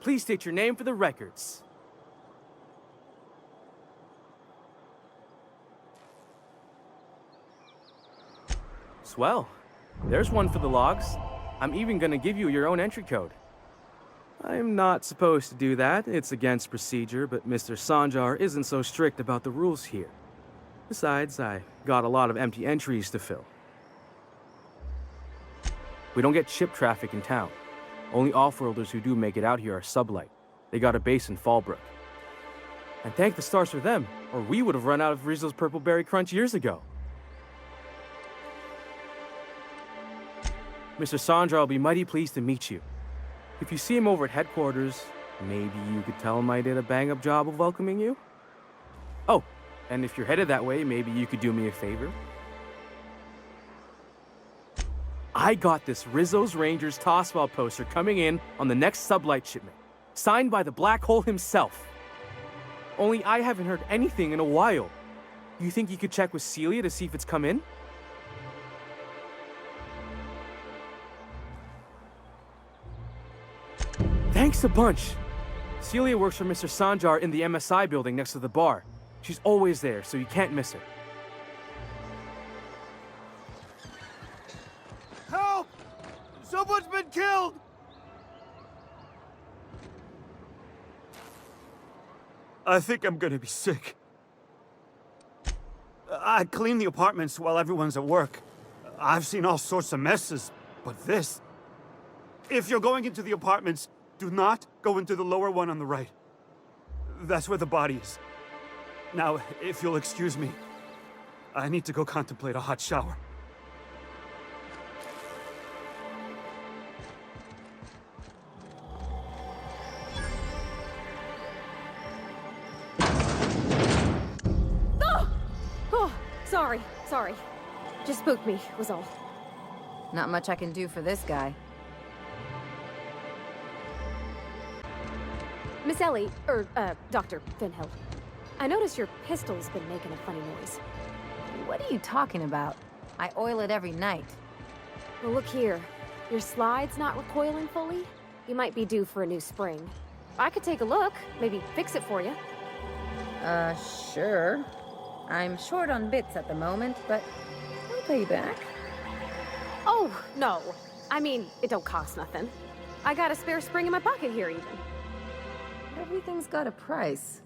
Please state your name for the records. Swell. There's one for the logs. I'm even gonna give you your own entry code. I'm not supposed to do that. It's against procedure, but Mr. Sanjar isn't so strict about the rules here. Besides, I got a lot of empty entries to fill. We don't get ship traffic in town. Only off-worlders who do make it out here are sublight. They got a base in Fallbrook. And thank the stars for them, or we would have run out of Rizzo's Purple Berry Crunch years ago. Mr. Sanjar will be mighty pleased to meet you. If you see him over at headquarters, maybe you could tell him I did a bang-up job of welcoming you? Oh, and if you're headed that way, maybe you could do me a favor? I got this Rizzo's Rangers Tossball poster coming in on the next sublight shipment, signed by the Black Hole himself. Only I haven't heard anything in a while. You think you could check with Celia to see if it's come in? Thanks a bunch. Celia works for Mr. Sanjar in the MSI building next to the bar. She's always there, so you can't miss her. Help! Someone's been killed! I think I'm gonna be sick. I clean the apartments while everyone's at work. I've seen all sorts of messes, but this... If you're going into the apartments, do not go into the lower one on the right. That's where the body is. Now, if you'll excuse me, I need to go contemplate a hot shower. Sorry. Just spooked me, was all. Not much I can do for this guy. Miss Ellie, Dr. Finhill. I noticed your pistol's been making a funny noise. What are you talking about? I oil it every night. Well, look here. Your slide's not recoiling fully? You might be due for a new spring. I could take a look, maybe fix it for you. Sure. I'm short on bits at the moment, but I'll pay you back. Oh, no. I mean, it don't cost nothing. I got a spare spring in my pocket here, even. Everything's got a price.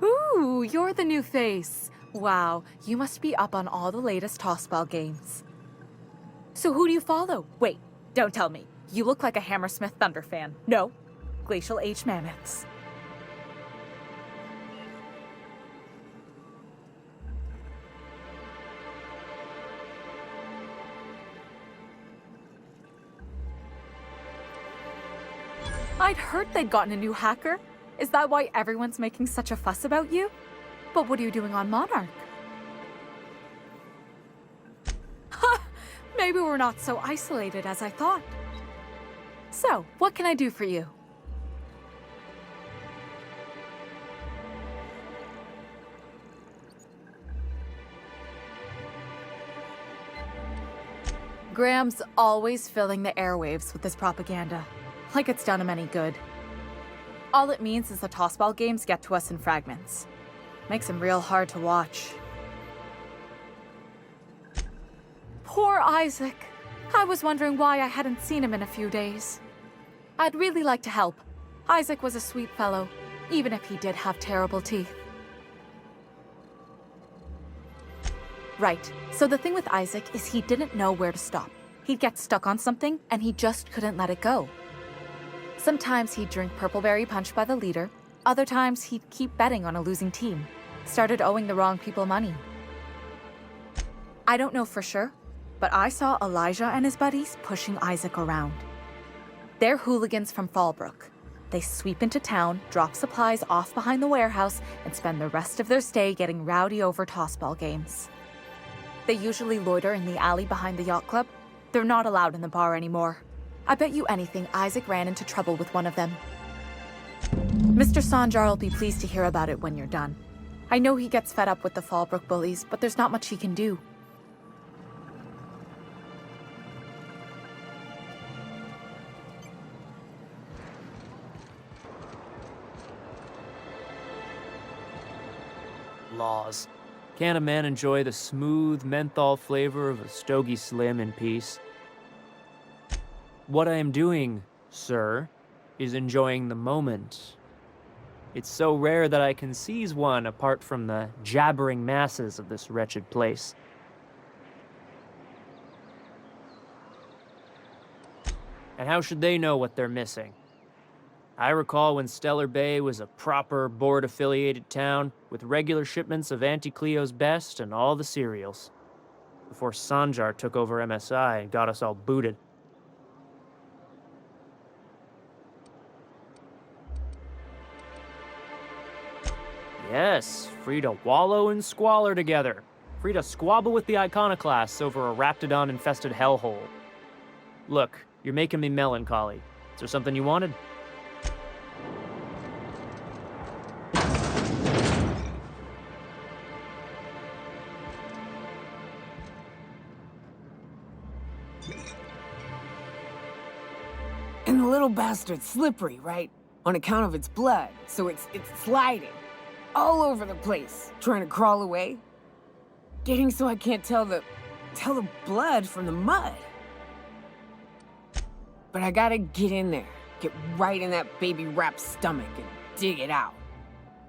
Ooh, you're the new face. Wow, you must be up on all the latest tossball games. So who do you follow? Wait, don't tell me. You look like a Hammersmith Thunder fan. No, Glacial H Mammoths. I'd heard they'd gotten a new hacker. Is that why everyone's making such a fuss about you? But what are you doing on Monarch? Ha! Maybe we're not so isolated as I thought. So, what can I do for you? Graham's always filling the airwaves with his propaganda, like it's done him any good. All it means is the tossball games get to us in fragments. Makes him real hard to watch. Poor Isaac. I was wondering why I hadn't seen him in a few days. I'd really like to help. Isaac was a sweet fellow, even if he did have terrible teeth. Right, so the thing with Isaac is he didn't know where to stop. He'd get stuck on something, and he just couldn't let it go. Sometimes he'd drink Purpleberry Punch by the liter. Other times he'd keep betting on a losing team. Started owing the wrong people money. I don't know for sure, but I saw Elijah and his buddies pushing Isaac around. They're hooligans from Fallbrook. They sweep into town, drop supplies off behind the warehouse, and spend the rest of their stay getting rowdy over tossball games. They usually loiter in the alley behind the yacht club. They're not allowed in the bar anymore. I bet you anything Isaac ran into trouble with one of them. Mr. Sanjar will be pleased to hear about it when you're done. I know he gets fed up with the Fallbrook bullies, but there's not much he can do. Laws. Can't a man enjoy the smooth menthol flavor of a Stogie Slim in peace? What I am doing, sir, is enjoying the moment. It's so rare that I can seize one apart from the jabbering masses of this wretched place. And how should they know what they're missing? I recall when Stellar Bay was a proper board-affiliated town with regular shipments of Auntie Cleo's best and all the cereals. Before Sanjar took over MSI and got us all booted. Yes, free to wallow in squalor together. Free to squabble with the iconoclasts over a raptidon-infested hellhole. Look, you're making me melancholy. Is there something you wanted? And the little bastard's slippery, right? On account of its blood, so it's sliding. All over the place, trying to crawl away. Getting so I can't tell the blood from the mud. But I gotta get in there, get right in that baby rap's stomach and dig it out.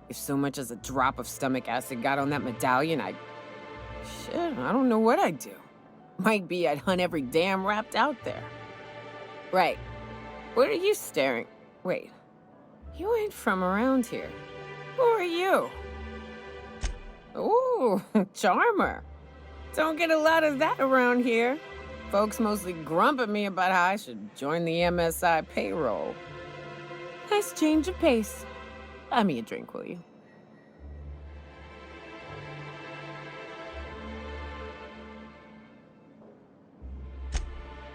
If so much as a drop of stomach acid got on that medallion, I don't know what I'd do. Might be I'd hunt every damn wrapped out there. Right. What are you staring? Wait. You ain't from around here. Who are you? Ooh, charmer. Don't get a lot of that around here. Folks mostly grump at me about how I should join the MSI payroll. Nice change of pace. Buy me a drink, will you?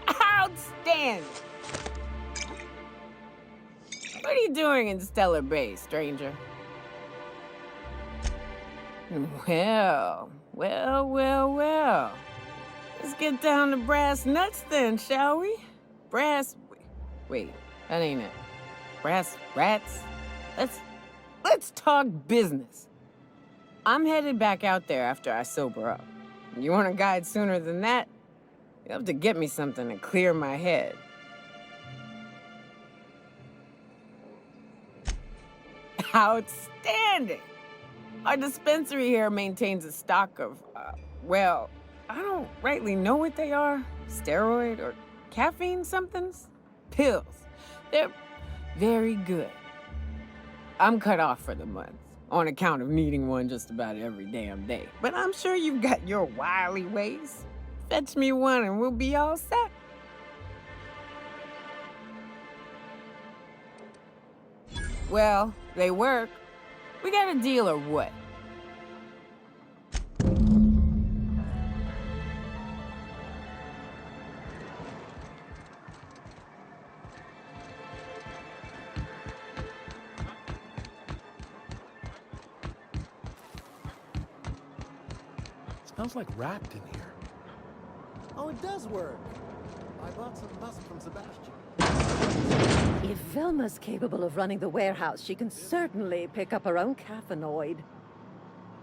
Outstanding! What are you doing in Stellar Bay, stranger? Well. Let's get down to brass nuts then, shall we? Wait, that ain't it. Brass rats? Let's talk business. I'm headed back out there after I sober up. You want a guide sooner than that? You'll have to get me something to clear my head. Outstanding! Our dispensary here maintains a stock of, I don't rightly know what they are. Steroid or caffeine somethings? Pills. They're very good. I'm cut off for the month, on account of needing one just about every damn day. But I'm sure you've got your wily ways. Fetch me one and we'll be all set. Well, they work. We got a deal or what? Smells like wrapped in here. Oh, it does work. I bought some musk from Sebastian. If Velma's capable of running the warehouse, she can certainly pick up her own caffeinoid.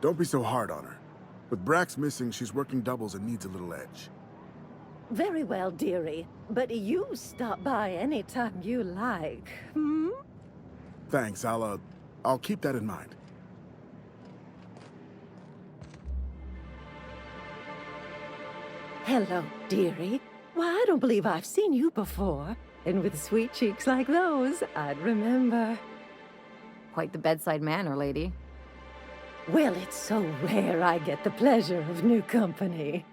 Don't be so hard on her. With Brax missing, she's working doubles and needs a little edge. Very well, dearie. But you stop by anytime you like, hmm? Thanks, I'll keep that in mind. Hello, dearie. Why, I don't believe I've seen you before. And with sweet cheeks like those, I'd remember. Quite the bedside manner, lady. Well, it's so rare I get the pleasure of new company.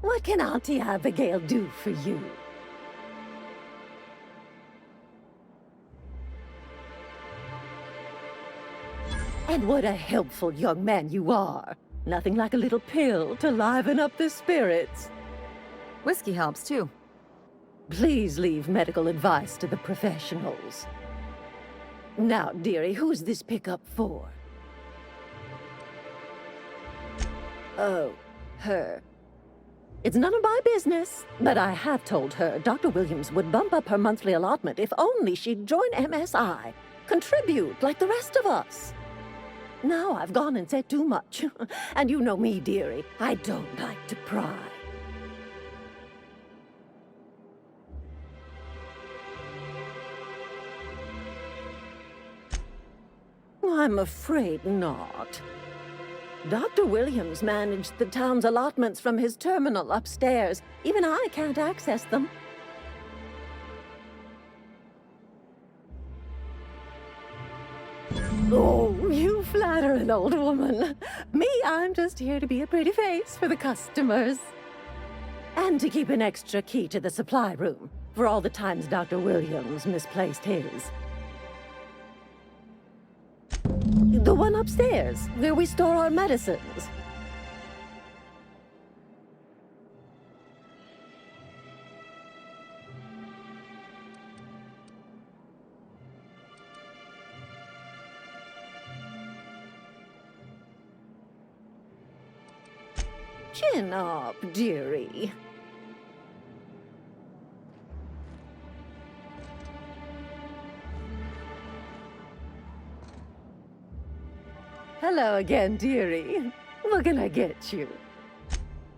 What can Auntie Abigail do for you? And what a helpful young man you are. Nothing like a little pill to liven up the spirits. Whiskey helps, too. Please leave medical advice to the professionals. Now, dearie, who's this pickup for? Oh, her. It's none of my business, but I have told her Dr. Williams would bump up her monthly allotment if only she'd join MSI. Contribute like the rest of us. Now I've gone and said too much. And you know me, dearie. I don't like to pry. I'm afraid not. Dr. Williams managed the town's allotments from his terminal upstairs. Even I can't access them. Oh, you flatter an old woman. Me, I'm just here to be a pretty face for the customers. And to keep an extra key to the supply room for all the times Dr. Williams misplaced his. The one upstairs, where we store our medicines. Chin up, dearie. Hello again, dearie. What can I get you?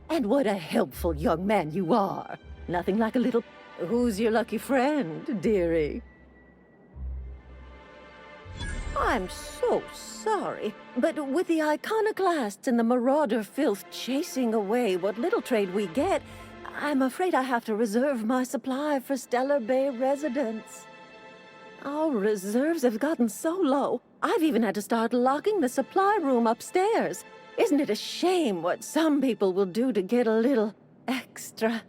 And what a helpful young man you are. Nothing like a little... Who's your lucky friend, dearie? I'm so sorry, but with the iconoclasts and the marauder filth chasing away what little trade we get, I'm afraid I have to reserve my supply for Stellar Bay residents. Our reserves have gotten so low, I've even had to start locking the supply room upstairs. Isn't it a shame what some people will do to get a little extra?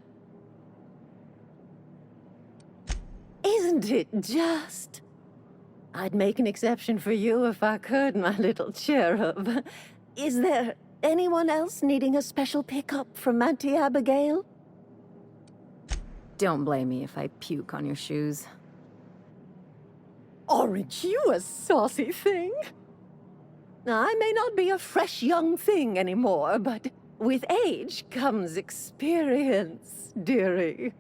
Isn't it just? I'd make an exception for you if I could, my little cherub. Is there anyone else needing a special pickup from Auntie Abigail? Don't blame me if I puke on your shoes. Aren't you a saucy thing? I may not be a fresh young thing anymore, but with age comes experience, dearie.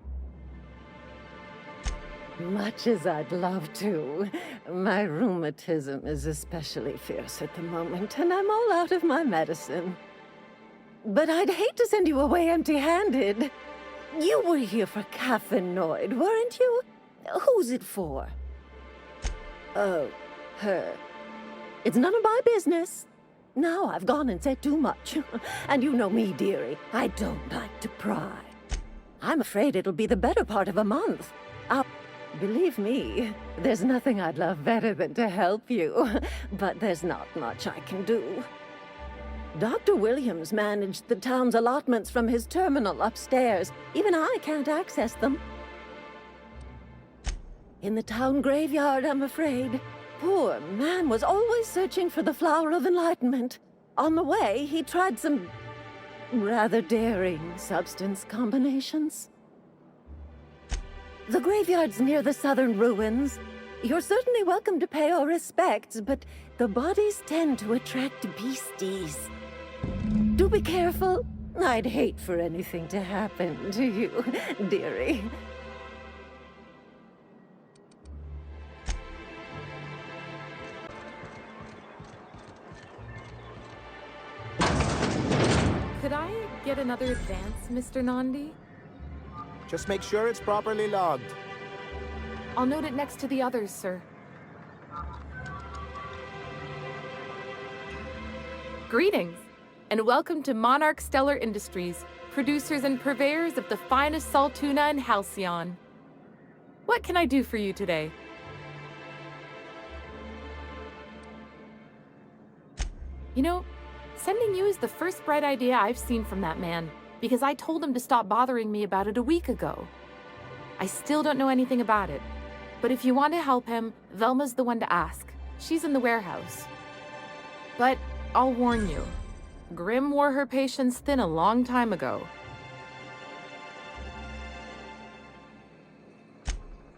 Much as I'd love to, my rheumatism is especially fierce at the moment, and I'm all out of my medicine. But I'd hate to send you away empty-handed. You were here for caffeinoid, weren't you? Who's it for? Oh, her. It's none of my business. Now I've gone and said too much. And you know me, dearie. I don't like to pry. I'm afraid it'll be the better part of a month. Believe me, there's nothing I'd love better than to help you. But there's not much I can do. Dr. Williams managed the town's allotments from his terminal upstairs. Even I can't access them. In the town graveyard, I'm afraid. poor man was always searching for the flower of enlightenment. On the way, he tried some rather daring substance combinations. The graveyard's near the southern ruins. You're certainly welcome to pay our respects, but the bodies tend to attract beasties. Do be careful. I'd hate for anything to happen to you, dearie. Could I get another advance, Mr. Nandi? Just make sure it's properly logged. I'll note it next to the others, sir. Greetings, and welcome to Monarch Stellar Industries, producers and purveyors of the finest salt tuna in Halcyon. What can I do for you today? You know, sending you is the first bright idea I've seen from that man, because I told him to stop bothering me about it a week ago. I still don't know anything about it, but if you want to help him, Velma's the one to ask. She's in the warehouse. But I'll warn you, Grimm wore her patience thin a long time ago.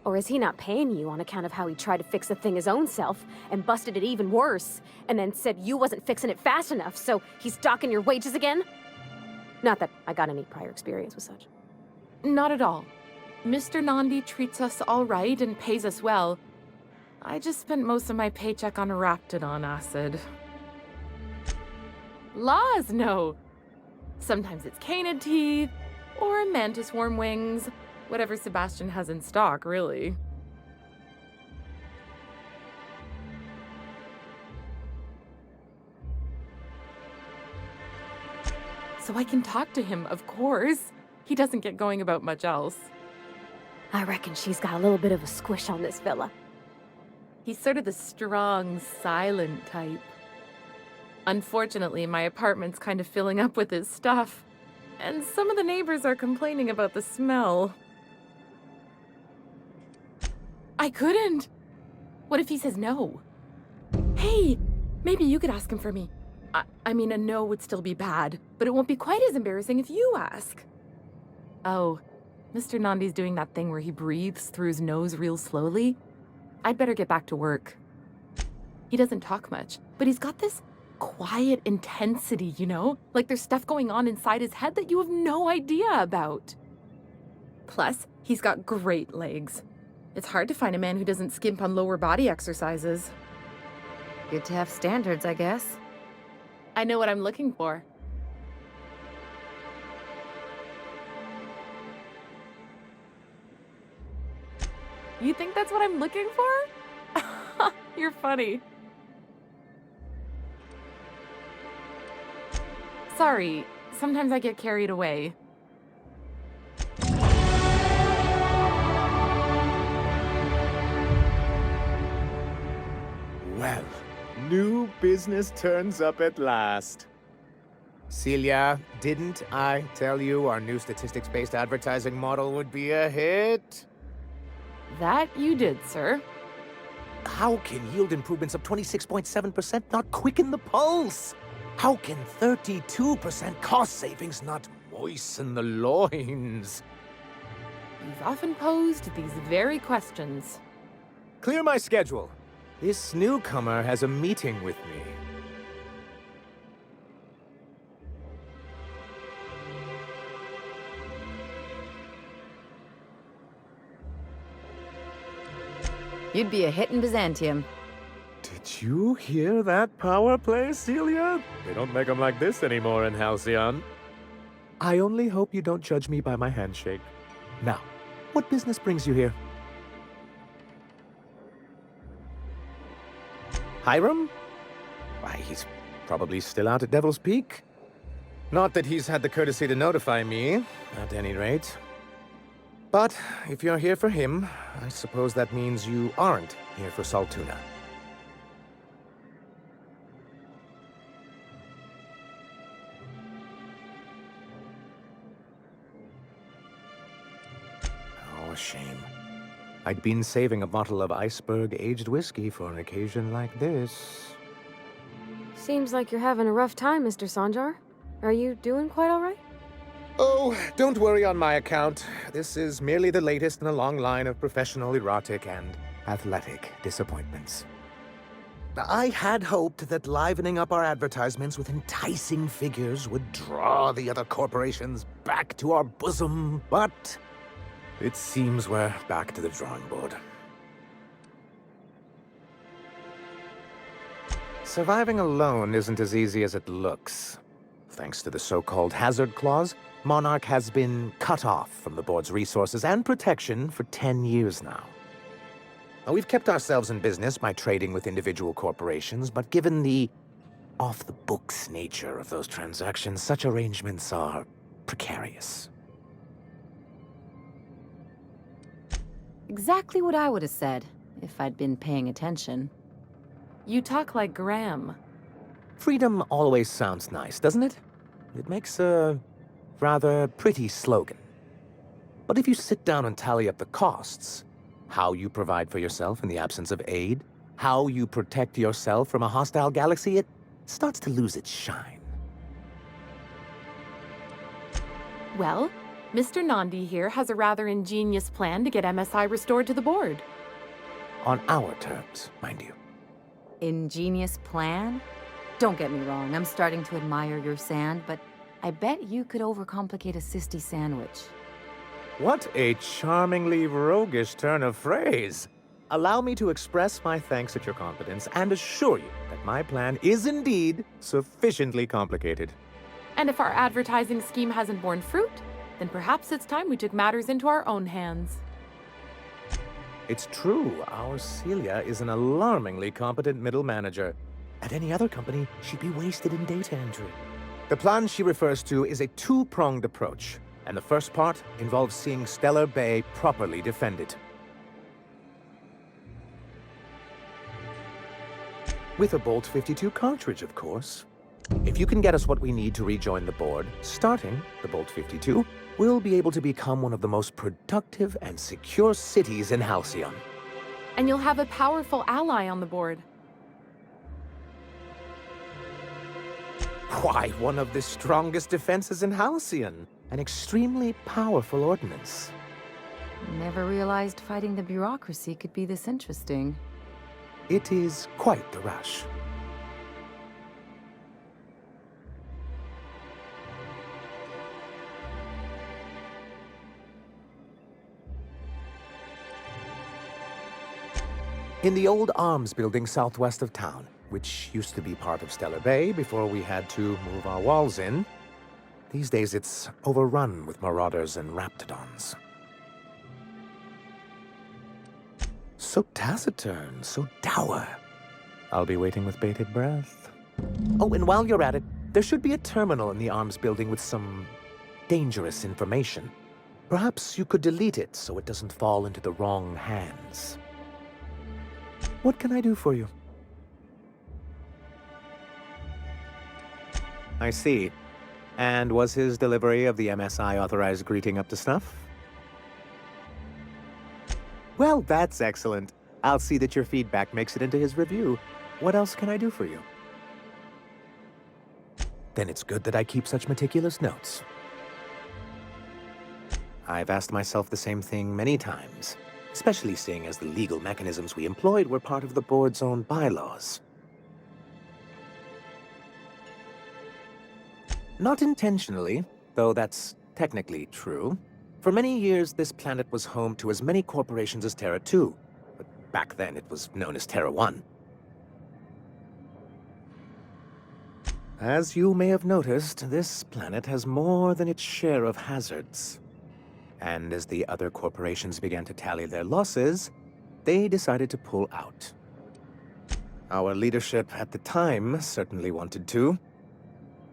Or is he not paying you on account of how he tried to fix the thing his own self and busted it even worse, and then said you wasn't fixing it fast enough, so he's docking your wages again? Not that I got any prior experience with such. Not at all. Mr. Nandi treats us all right and pays us well. I just spent most of my paycheck on Raptidon acid. Laws, no. Sometimes it's canid teeth, or mantis worm wings. Whatever Sebastian has in stock, really. So I can talk to him, of course. He doesn't get going about much else. I reckon she's got a little bit of a squish on this fella. He's sort of the strong, silent type. Unfortunately, my apartment's kind of filling up with his stuff, and some of the neighbors are complaining about the smell. I couldn't. What if he says no? Hey, maybe you could ask him for me. I mean, a no would still be bad, but it won't be quite as embarrassing if you ask. Oh, Mr. Nandi's doing that thing where he breathes through his nose real slowly. I'd better get back to work. He doesn't talk much, but he's got this quiet intensity, you know? Like there's stuff going on inside his head that you have no idea about. Plus, he's got great legs. It's hard to find a man who doesn't skimp on lower body exercises. Good to have standards, I guess. I know what I'm looking for. You think that's what I'm looking for? You're funny. Sorry, sometimes I get carried away. Well, new business turns up at last. Celia, didn't I tell you our new statistics-based advertising model would be a hit? That you did, sir. How can yield improvements of 26.7% not quicken the pulse? How can 32% cost savings not moisten the loins? You've often posed these very questions. Clear my schedule. This newcomer has a meeting with me. You'd be a hit in Byzantium. Did you hear that power play, Celia? They don't make them like this anymore in Halcyon. I only hope you don't judge me by my handshake. Now, what business brings you here? Hiram? Why, he's probably still out at Devil's Peak. Not that he's had the courtesy to notify me, at any rate. But if you're here for him, I suppose that means you aren't here for Saltuna. Oh, a shame. I'd been saving a bottle of iceberg-aged whiskey for an occasion like this. Seems like you're having a rough time, Mr. Sanjar. Are you doing quite all right? Oh, don't worry on my account. This is merely the latest in a long line of professional, erotic, and athletic disappointments. I had hoped that livening up our advertisements with enticing figures would draw the other corporations back to our bosom, but it seems we're back to the drawing board. Surviving alone isn't as easy as it looks. Thanks to the so-called hazard clause, Monarch has been cut off from the board's resources and protection for 10 years now. Now, we've kept ourselves in business by trading with individual corporations, but given the off-the-books nature of those transactions, such arrangements are precarious. Exactly what I would have said, if I'd been paying attention. You talk like Graham. Freedom always sounds nice, doesn't it? It makes a rather pretty slogan. But if you sit down and tally up the costs, how you provide for yourself in the absence of aid, how you protect yourself from a hostile galaxy, it starts to lose its shine. Well, Mr. Nandi here has a rather ingenious plan to get MSI restored to the board. On our terms, mind you. Ingenious plan? Don't get me wrong, I'm starting to admire your sand, but I bet you could overcomplicate a sisty sandwich. What a charmingly roguish turn of phrase. Allow me to express my thanks at your confidence and assure you that my plan is indeed sufficiently complicated. And if our advertising scheme hasn't borne fruit, then perhaps it's time we took matters into our own hands. It's true, our Celia is an alarmingly competent middle manager. At any other company, she'd be wasted in data entry. The plan she refers to is a two-pronged approach, and the first part involves seeing Stellar Bay properly defended. With a Bolt 52 cartridge, of course. If you can get us what we need to rejoin the board, starting the Bolt 52, we'll be able to become one of the most productive and secure cities in Halcyon. And you'll have a powerful ally on the board. Why, one of the strongest defenses in Halcyon. An extremely powerful ordnance. Never realized fighting the bureaucracy could be this interesting. It is quite the rush. In the old arms building southwest of town, which used to be part of Stellar Bay before we had to move our walls in, these days it's overrun with marauders and raptidons. So taciturn, so dour. I'll be waiting with bated breath. Oh, and while you're at it, there should be a terminal in the arms building with some dangerous information. Perhaps you could delete it so it doesn't fall into the wrong hands. What can I do for you? I see. And was his delivery of the MSI authorized greeting up to snuff? Well, that's excellent. I'll see that your feedback makes it into his review. What else can I do for you? Then it's good that I keep such meticulous notes. I've asked myself the same thing many times, especially seeing as the legal mechanisms we employed were part of the board's own bylaws. Not intentionally, though that's technically true. For many years, this planet was home to as many corporations as Terra 2, but back then it was known as Terra 1. As you may have noticed, this planet has more than its share of hazards. And as the other corporations began to tally their losses, they decided to pull out. Our leadership at the time certainly wanted to.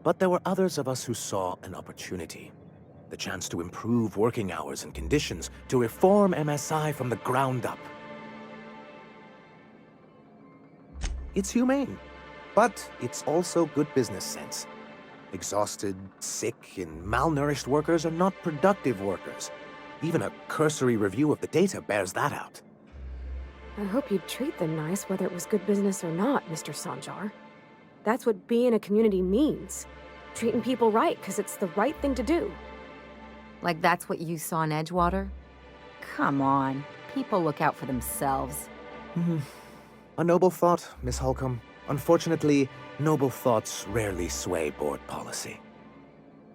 But there were others of us who saw an opportunity. The chance to improve working hours and conditions, to reform MSI from the ground up. It's humane, but it's also good business sense. Exhausted, sick, and malnourished workers are not productive workers. Even a cursory review of the data bears that out. I hope you'd treat them nice, whether it was good business or not, Mr. Sanjar. That's what being a community means. Treating people right, because it's the right thing to do. Like that's what you saw in Edgewater? Come on. People look out for themselves. A noble thought, Miss Holcomb. Unfortunately, noble thoughts rarely sway board policy.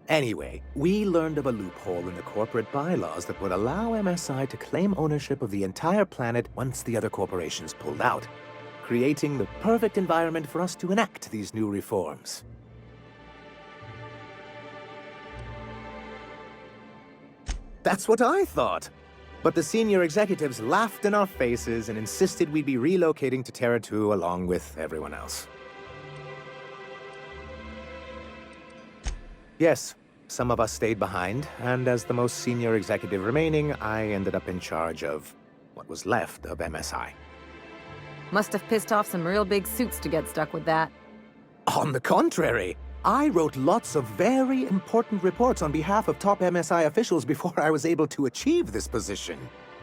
Anyway, we learned of a loophole in the corporate bylaws that would allow MSI to claim ownership of the entire planet once the other corporations pulled out, creating the perfect environment for us to enact these new reforms. That's what I thought. But the senior executives laughed in our faces and insisted we'd be relocating to Terra 2 along with everyone else. Yes, some of us stayed behind, and as the most senior executive remaining, I ended up in charge of what was left of MSI. Must have pissed off some real big suits to get stuck with that. On the contrary, I wrote lots of very important reports on behalf of top MSI officials before I was able to achieve this position.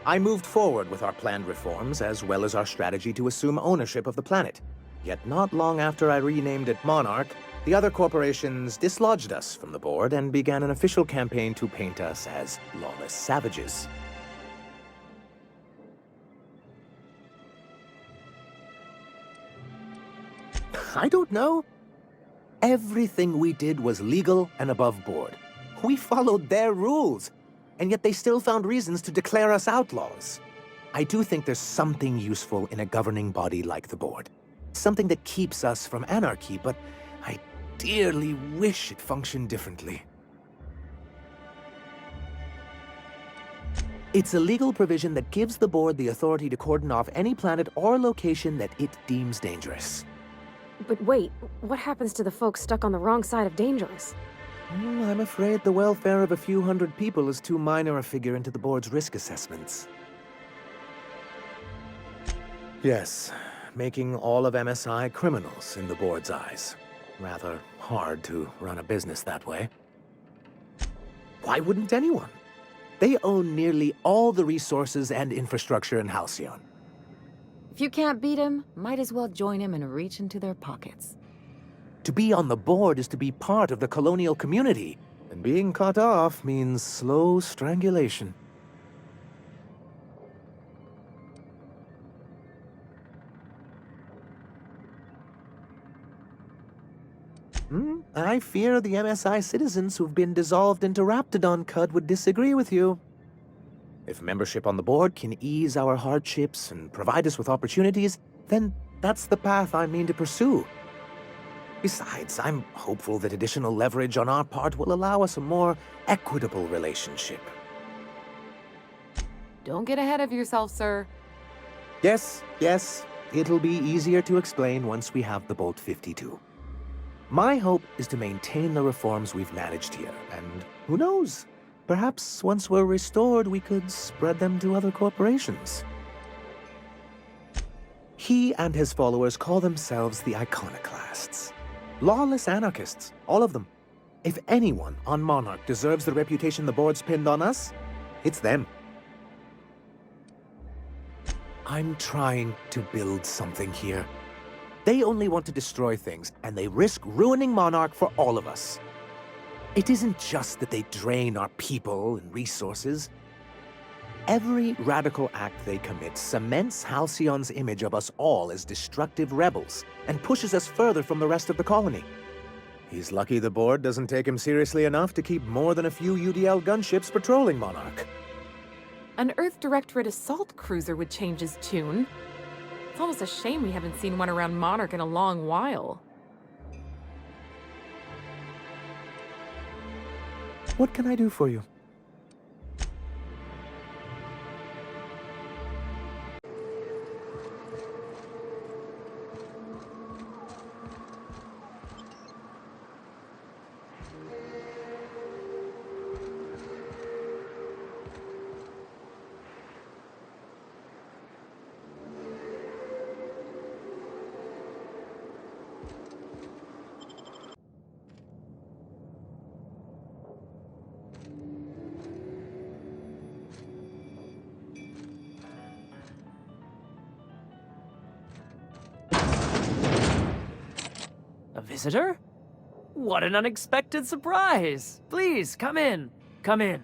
I moved forward with our planned reforms, as well as our strategy to assume ownership of the planet. Yet not long after I renamed it Monarch, the other corporations dislodged us from the board and began an official campaign to paint us as lawless savages. I don't know. Everything we did was legal and above board. We followed their rules, and yet they still found reasons to declare us outlaws. I do think there's something useful in a governing body like the board. Something that keeps us from anarchy, but I dearly wish it functioned differently. It's a legal provision that gives the board the authority to cordon off any planet or location that it deems dangerous. But wait, what happens to the folks stuck on the wrong side of dangerous? I'm afraid the welfare of a few hundred people is too minor a figure into the board's risk assessments. Yes, making all of MSI criminals in the board's eyes. Rather hard to run a business that way. Why wouldn't anyone? They own nearly all the resources and infrastructure in Halcyon. If you can't beat him, might as well join him and reach into their pockets. To be on the board is to be part of the colonial community, and being cut off means slow strangulation. I fear the MSI citizens who've been dissolved into Raptidon Cud would disagree with you. If membership on the board can ease our hardships and provide us with opportunities, then that's the path I mean to pursue. Besides, I'm hopeful that additional leverage on our part will allow us a more equitable relationship. Don't get ahead of yourself, sir. Yes, it'll be easier to explain once we have the Bolt 52. My hope is to maintain the reforms we've managed here, and who knows? Perhaps once we're restored, we could spread them to other corporations. He and his followers call themselves the Iconoclasts. Lawless anarchists, all of them. If anyone on Monarch deserves the reputation the board's pinned on us, it's them. I'm trying to build something here. They only want to destroy things, and they risk ruining Monarch for all of us. It isn't just that they drain our people and resources. Every radical act they commit cements Halcyon's image of us all as destructive rebels and pushes us further from the rest of the colony. He's lucky the board doesn't take him seriously enough to keep more than a few UDL gunships patrolling Monarch. An Earth Directorate assault cruiser would change his tune. It's almost a shame we haven't seen one around Monarch in a long while. What can I do for you? A visitor? What an unexpected surprise! Please, come in. Come in.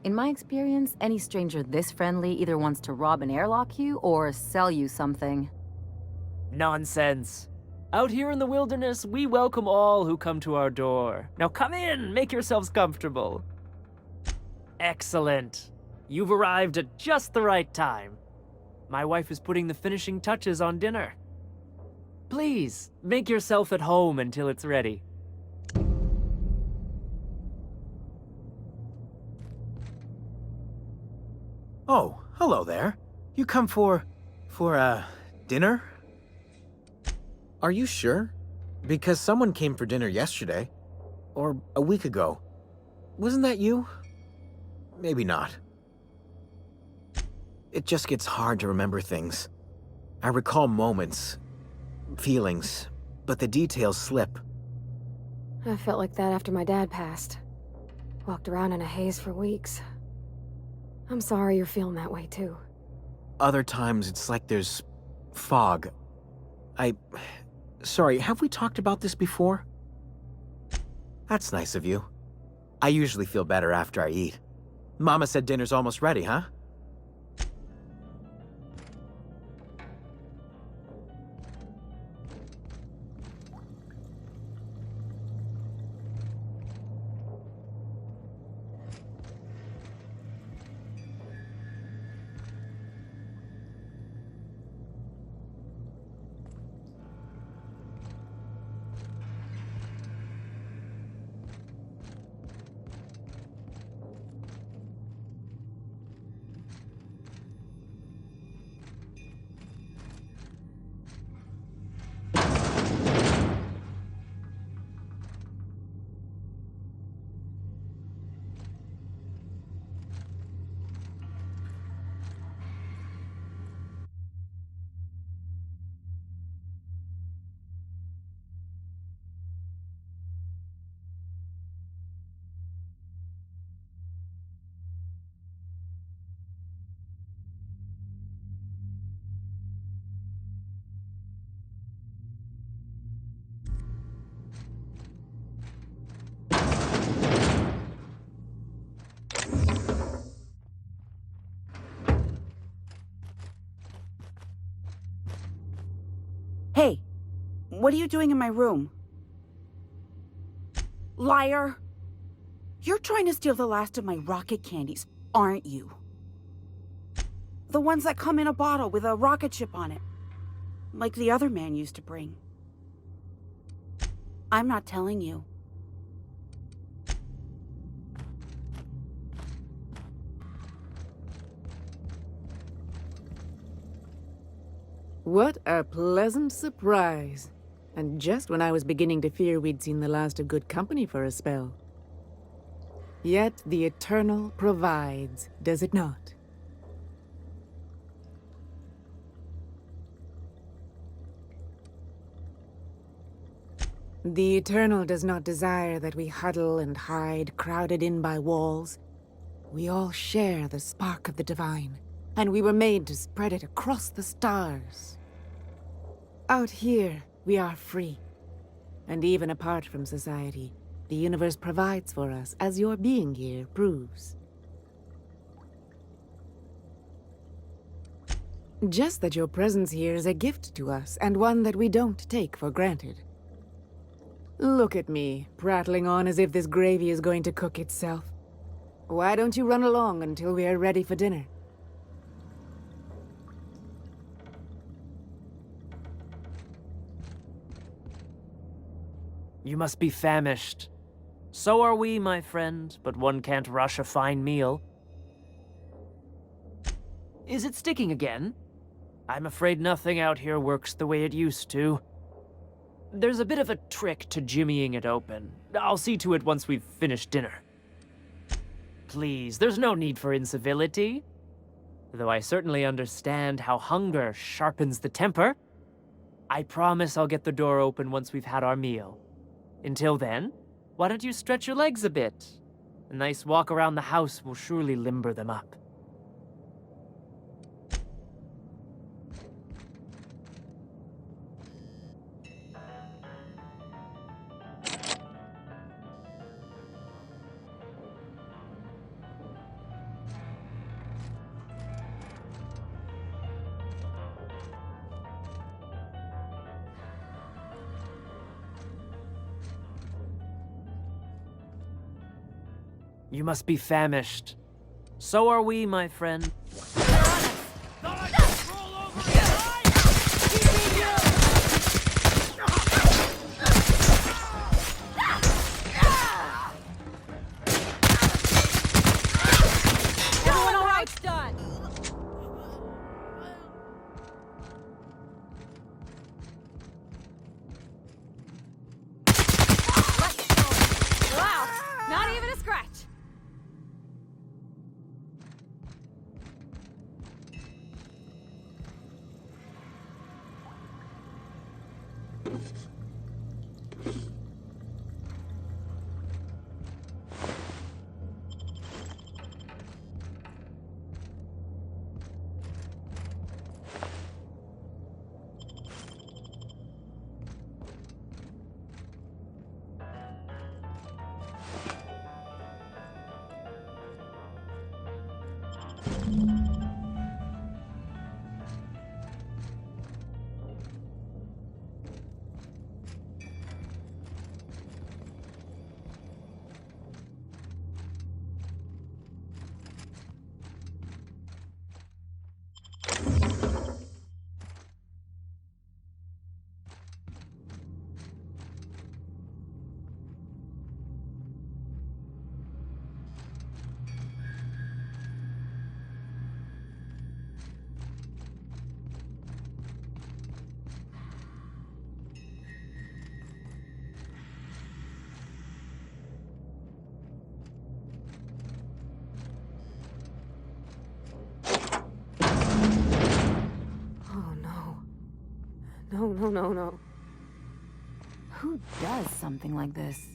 In my experience, any stranger this friendly either wants to rob and airlock you or sell you something. Nonsense. Out here in the wilderness, we welcome all who come to our door. Now come in, make yourselves comfortable. Excellent. You've arrived at just the right time. My wife is putting the finishing touches on dinner. Please, make yourself at home until it's ready. Oh, hello there. You come for dinner? Are you sure? Because someone came for dinner yesterday. Or a week ago. Wasn't that you? Maybe not. It just gets hard to remember things. I recall moments, feelings, but the details slip. I felt like that after my dad passed. Walked around in a haze for weeks. I'm sorry you're feeling that way too. Other times it's like there's fog. Sorry, have we talked about this before? That's nice of you. I usually feel better after I eat. Mama said dinner's almost ready, huh? Hey, what are you doing in my room? Liar! You're trying to steal the last of my rocket candies, aren't you? The ones that come in a bottle with a rocket ship on it. Like the other man used to bring. I'm not telling you. What a pleasant surprise. And just when I was beginning to fear we'd seen the last of good company for a spell. Yet the Eternal provides, does it not? The Eternal does not desire that we huddle and hide, crowded in by walls. We all share the spark of the divine, and we were made to spread it across the stars. Out here, we are free. And even apart from society, the universe provides for us, as your being here proves. Just that your presence here is a gift to us, and one that we don't take for granted. Look at me, prattling on as if this gravy is going to cook itself. Why don't you run along until we are ready for dinner? You must be famished. So are we, my friend, but one can't rush a fine meal. Is it sticking again? I'm afraid nothing out here works the way it used to. There's a bit of a trick to jimmying it open. I'll see to it once we've finished dinner. Please, there's no need for incivility. Though I certainly understand how hunger sharpens the temper. I promise I'll get the door open once we've had our meal. Until then, why don't you stretch your legs a bit? A nice walk around the house will surely limber them up. You must be famished. So are we, my friend. Everyone all right? Done. Wow, not even a scratch. No. Who does something like this?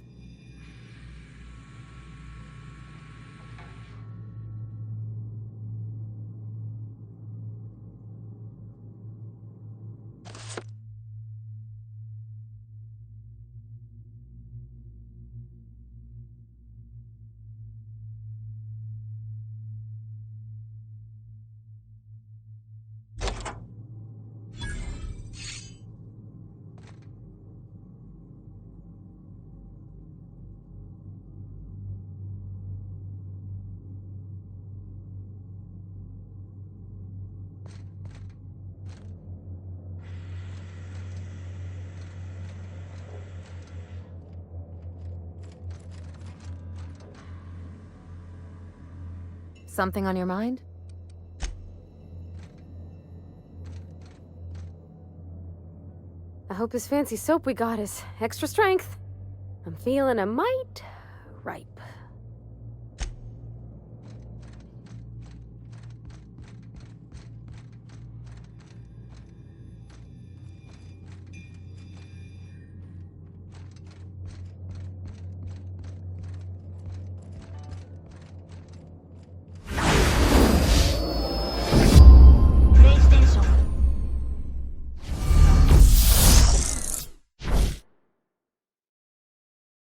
Something on your mind? I hope this fancy soap we got is extra strength. I'm feeling a mite right.